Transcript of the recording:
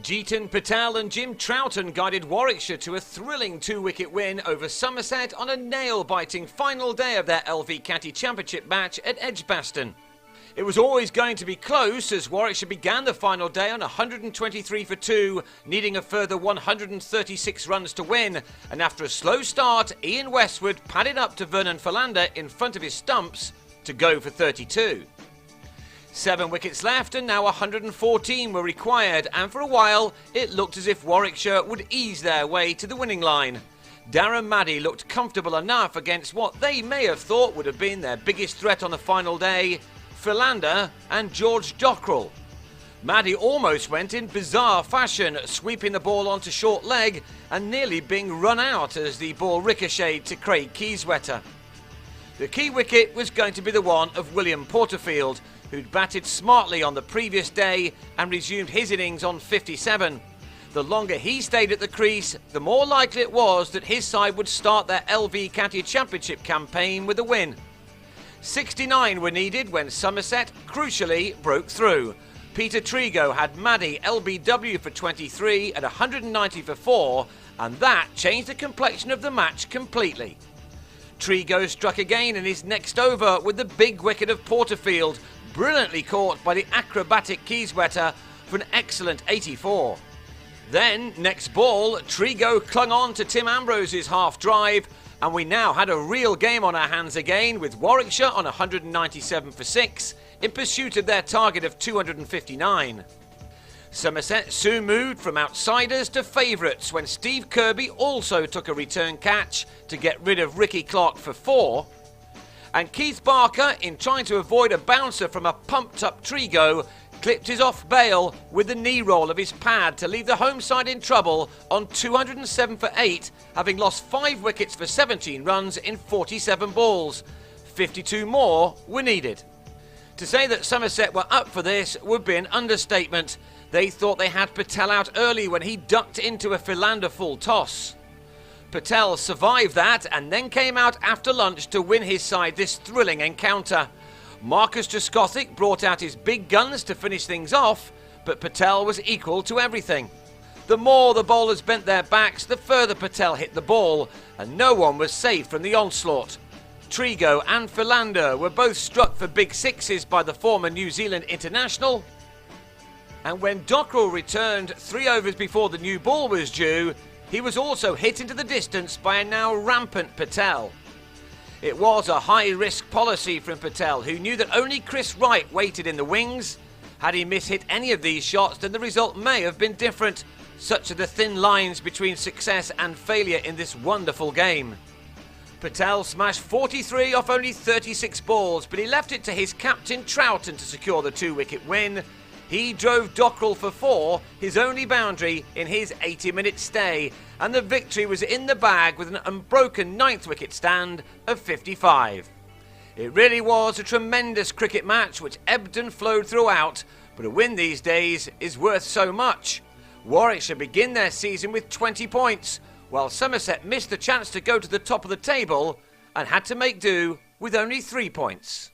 Jeetan Patel and Jim Troughton guided Warwickshire to a thrilling 2-wicket win over Somerset on a nail-biting final day of their LV Caddy Championship match at Edgbaston. It was always going to be close as Warwickshire began the final day on 123 for 2, needing a further 136 runs to win, and after a slow start, Ian Westwood padded up to Vernon Philander in front of his stumps to go for 32. 7 wickets left and now 114 were required, and for a while it looked as if Warwickshire would ease their way to the winning line. Darren Maddy looked comfortable enough against what they may have thought would have been their biggest threat on the final day, Philander and George Dockrell. Maddy almost went in bizarre fashion, sweeping the ball onto short leg and nearly being run out as the ball ricocheted to Craig Keyswetter. The key wicket was going to be the one of William Porterfield, who'd batted smartly on the previous day and resumed his innings on 57. The longer he stayed at the crease, the more likely it was that his side would start their LV Caddy Championship campaign with a win. 69 were needed when Somerset, crucially, broke through. Peter Trigo had Maddy LBW for 23 at 190 for 4, and that changed the complexion of the match completely. Trigo struck again in his next over with the big wicket of Porterfield, brilliantly caught by the acrobatic Keyswetter for an excellent 84. Then, next ball, Trigo clung on to Tim Ambrose's half drive, and we now had a real game on our hands again, with Warwickshire on 197 for 6 in pursuit of their target of 259. Somerset soon moved from outsiders to favourites when Steve Kirby also took a return catch to get rid of Ricky Clark for 4. And Keith Barker, in trying to avoid a bouncer from a pumped-up Trigo, clipped his off bail with the knee roll of his pad to leave the home side in trouble on 207 for 8, having lost 5 wickets for 17 runs in 47 balls. 52 more were needed. To say that Somerset were up for this would be an understatement. They thought they had Patel out early when he ducked into a Philander full toss. Patel survived that and then came out after lunch to win his side this thrilling encounter. Marcus Trescothick brought out his big guns to finish things off, but Patel was equal to everything. The more the bowlers bent their backs, the further Patel hit the ball, and no one was safe from the onslaught. Trigo and Philander were both struck for big sixes by the former New Zealand international, and when Dockrell returned 3 overs before the new ball was due, he was also hit into the distance by a now rampant Patel. It was a high-risk policy from Patel, who knew that only Chris Wright waited in the wings. Had he mishit any of these shots, then the result may have been different. Such are the thin lines between success and failure in this wonderful game. Patel smashed 43 off only 36 balls, but he left it to his captain Troughton to secure the 2-wicket win. He drove Dockrell for 4, his only boundary in his 80-minute stay, and the victory was in the bag with an unbroken 9th wicket stand of 55. It really was a tremendous cricket match which ebbed and flowed throughout, but a win these days is worth so much. Warwickshire begin their season with 20 points, while Somerset missed the chance to go to the top of the table and had to make do with only 3 points.